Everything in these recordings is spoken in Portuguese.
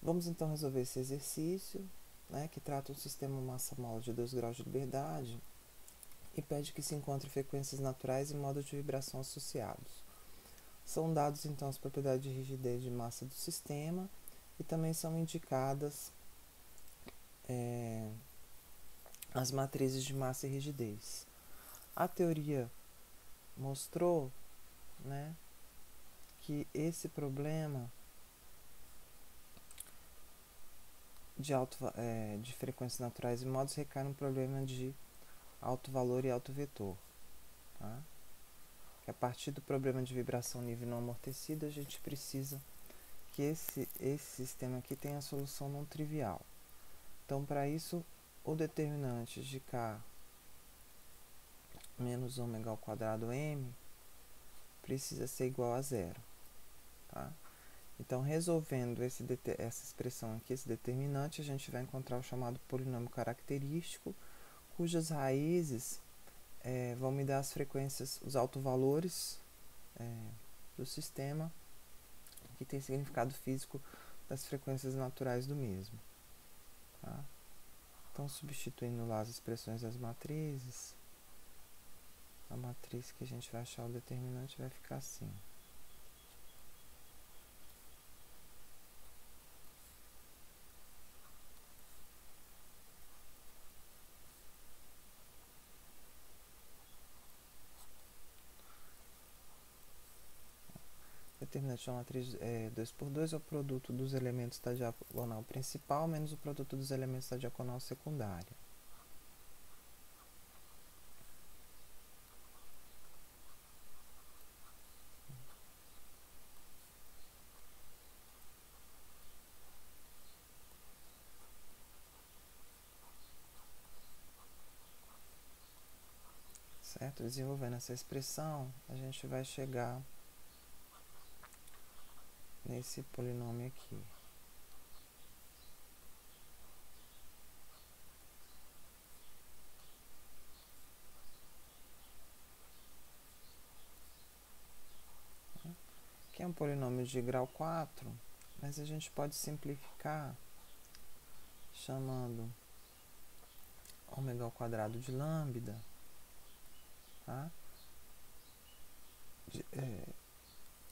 Vamos então resolver esse exercício, né, que trata um sistema massa-mole de 2 graus de liberdade e pede que se encontre frequências naturais e modos de vibração associados. São dados então as propriedades de rigidez de massa do sistema e também são indicadas as matrizes de massa e rigidez. A teoria mostrou, né, que esse problema de frequências naturais e modos recai no problema de alto valor e alto vetor. Tá? Que a partir do problema de vibração nível não amortecido, a gente precisa que esse sistema aqui tenha a solução não trivial. Então, para isso, o determinante de K menos ômega ao quadrado M precisa ser igual a zero. Tá? Então, resolvendo essa expressão aqui, esse determinante, a gente vai encontrar o chamado polinômio característico, cujas raízes vão me dar as frequências, os autovalores do sistema, que tem significado físico das frequências naturais do mesmo. Tá? Então, substituindo lá as expressões das matrizes, a matriz que a gente vai achar o determinante vai ficar assim. Determinante de uma matriz 2×2 é o produto dos elementos da diagonal principal menos o produto dos elementos da diagonal secundária. Certo? Desenvolvendo essa expressão, a gente vai chegar nesse polinômio aqui. Que é um polinômio de grau 4, mas a gente pode simplificar chamando ômega ao quadrado de lambda, tá?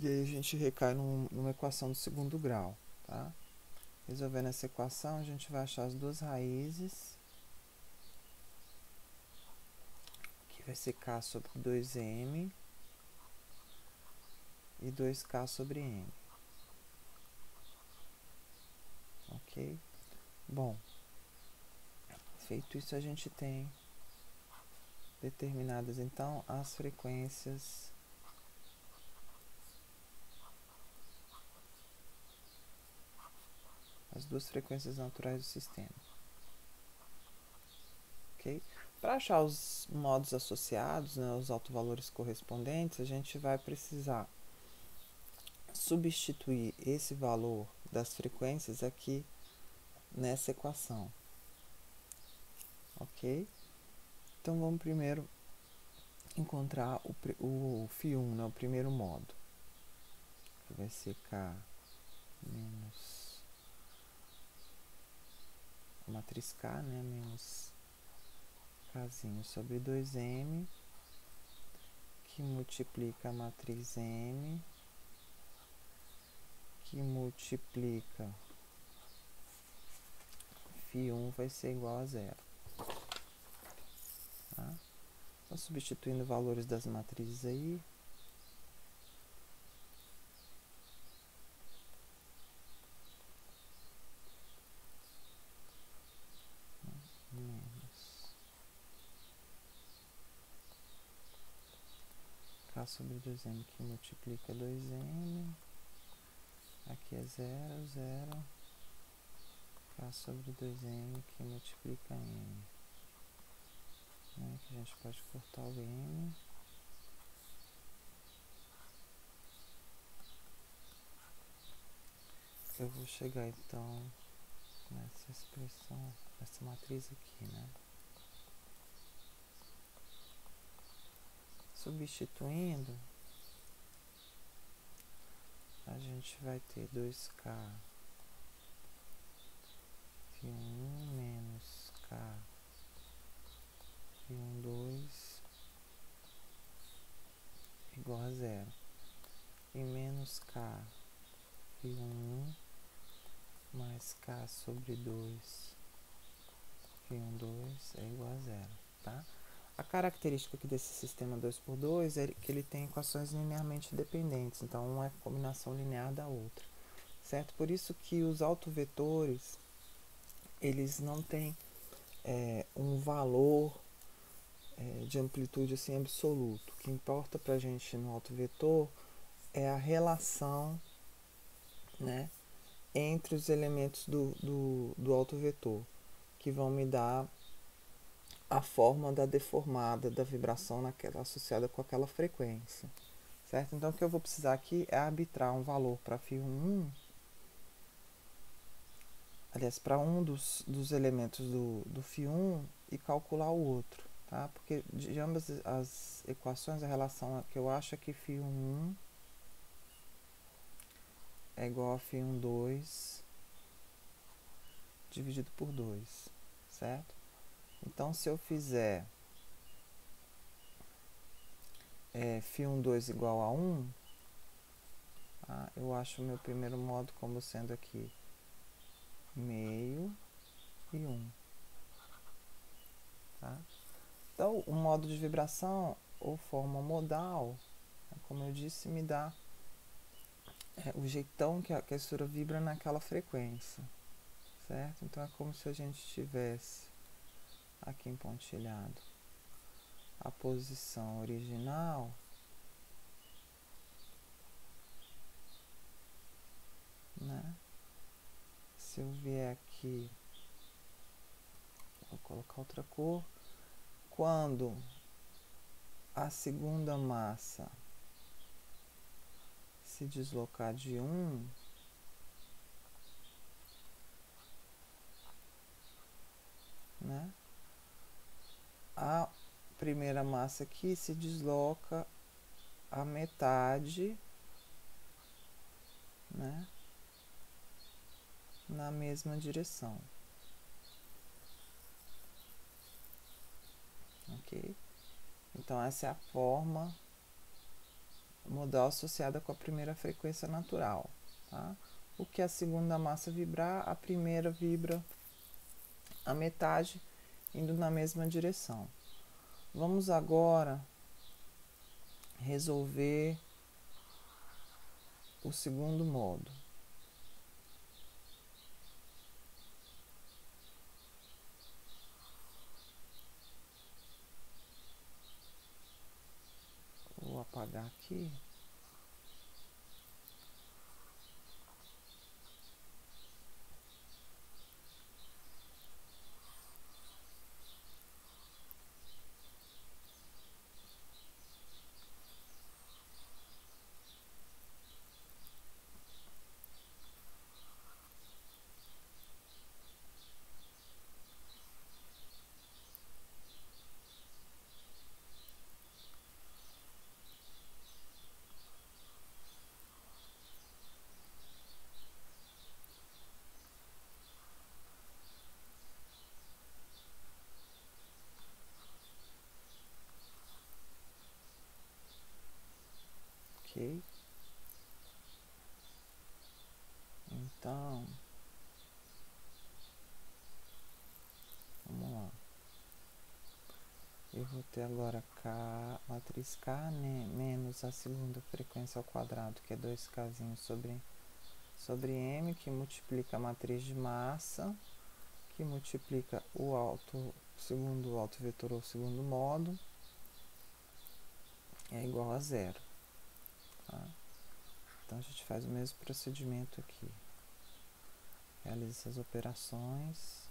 E aí a gente recai numa equação do segundo grau, tá? Resolvendo essa equação, a gente vai achar as duas raízes, que vai ser K sobre 2M e 2K sobre M. Ok? Bom, feito isso, a gente tem determinadas então as frequências as duas frequências naturais do sistema. Ok? Para achar os modos associados, né, os autovalores correspondentes, a gente vai precisar substituir esse valor das frequências aqui nessa equação. Ok? Então vamos primeiro encontrar o φ1, né, o primeiro modo, que vai ser K menos a matriz K, né, menos Kzinho sobre 2M, que multiplica a matriz M, que multiplica φ1 vai ser igual a zero. Tá? Então, substituindo valores das matrizes aí, menos K sobre 2M, que multiplica 2M, aqui é 0, 0, K sobre 2M, que multiplica M, né? Que a gente pode cortar o M. Eu vou chegar então nessa expressão, nessa matriz aqui, né? Substituindo, a gente vai ter 2K φ1 menos K φ2 igual a zero. E menos K φ1 mais K sobre 2 φ2 é igual a zero, tá? A característica aqui desse sistema 2×2 é que ele tem equações linearmente dependentes, então uma é combinação linear da outra, certo? Por isso que os autovetores, eles não têm um valor de amplitude assim absoluto. O que importa para a gente no autovetor é a relação, né, entre os elementos do autovetor, que vão me dar a forma da deformada da vibração associada com aquela frequência, certo? Então o que eu vou precisar aqui é arbitrar um valor para φ1, aliás, para um dos elementos do φ1 e calcular o outro, tá? Porque de ambas as equações a relação que eu acho é que φ1 é igual a φ2 dividido por 2, certo? Então, se eu fizer φ2 igual a 1, tá? Eu acho o meu primeiro modo como sendo aqui meio e 1. Tá? Então, o modo de vibração ou forma modal, como eu disse, me dá o jeitão que a estrutura vibra naquela frequência, certo? Então, é como se a gente tivesse aqui empontilhado a posição original, né? Se eu vier aqui, vou colocar outra cor, quando a segunda massa se deslocar de 1, né? A primeira massa aqui se desloca a metade, né, na mesma direção. Ok? Então, essa é a forma modal associada com a primeira frequência natural. Tá? O que a segunda massa vibrar, a primeira vibra a metade, indo na mesma direção. Vamos agora resolver o segundo modo. Vou apagar aqui. Ok? Então, vamos lá. Eu vou ter agora K, matriz K, né, menos a segunda frequência ao quadrado, que é 2K sobre M, que multiplica a matriz de massa, que multiplica o segundo autovetor ou segundo modo, é igual a zero. Tá? Então, a gente faz o mesmo procedimento aqui. Realiza essas operações.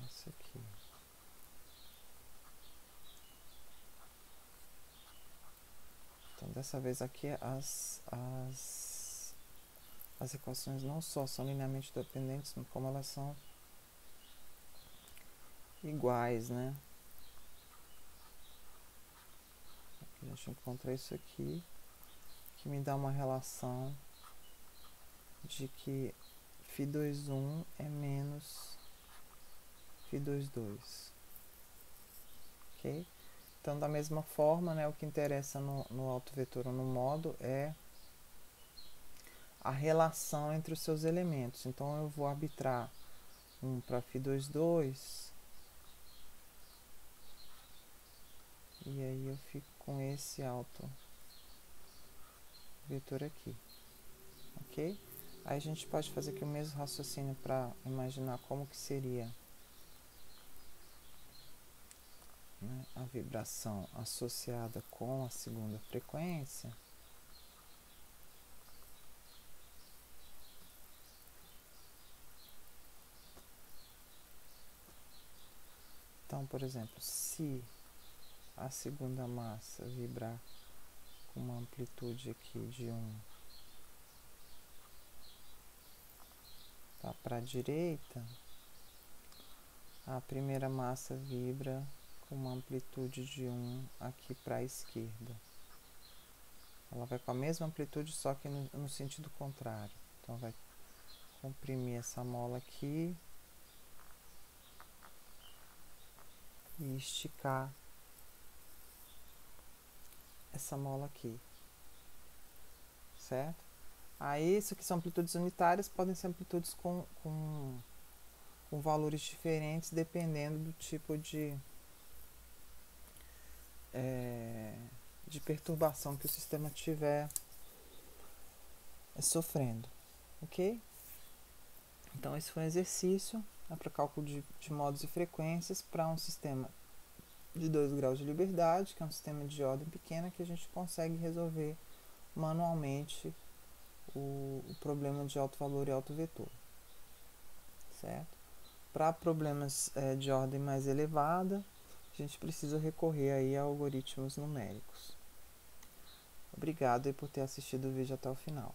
Esse aqui. dessa vez aqui as equações não só são linearmente dependentes, como elas são iguais, né? A gente encontra isso aqui, que me dá uma relação de que φ21 é menos φ22, ok? Então, da mesma forma, né, o que interessa no autovetor ou no modo é a relação entre os seus elementos. Então, eu vou arbitrar um para φ22, e aí eu fico com esse autovetor aqui, ok? Aí a gente pode fazer aqui o mesmo raciocínio para imaginar como que seria, né, a vibração associada com a segunda frequência. Então, por exemplo, se a segunda massa vibrar com uma amplitude aqui de 1 tá, para a direita, a primeira massa vibra com uma amplitude de 1 aqui para a esquerda. Ela vai com a mesma amplitude, só que no sentido contrário. Então, vai comprimir essa mola aqui e esticar essa mola aqui, certo? Aí, isso aqui são amplitudes unitárias, podem ser amplitudes com valores diferentes, dependendo do tipo de perturbação que o sistema estiver sofrendo, ok? Então, esse foi um exercício, né, para cálculo de modos e frequências para um sistema de 2 graus de liberdade, que é um sistema de ordem pequena, que a gente consegue resolver manualmente o problema de alto valor e alto vetor, certo? Para problemas de ordem mais elevada, a gente precisa recorrer aí a algoritmos numéricos. Obrigado aí por ter assistido o vídeo até o final.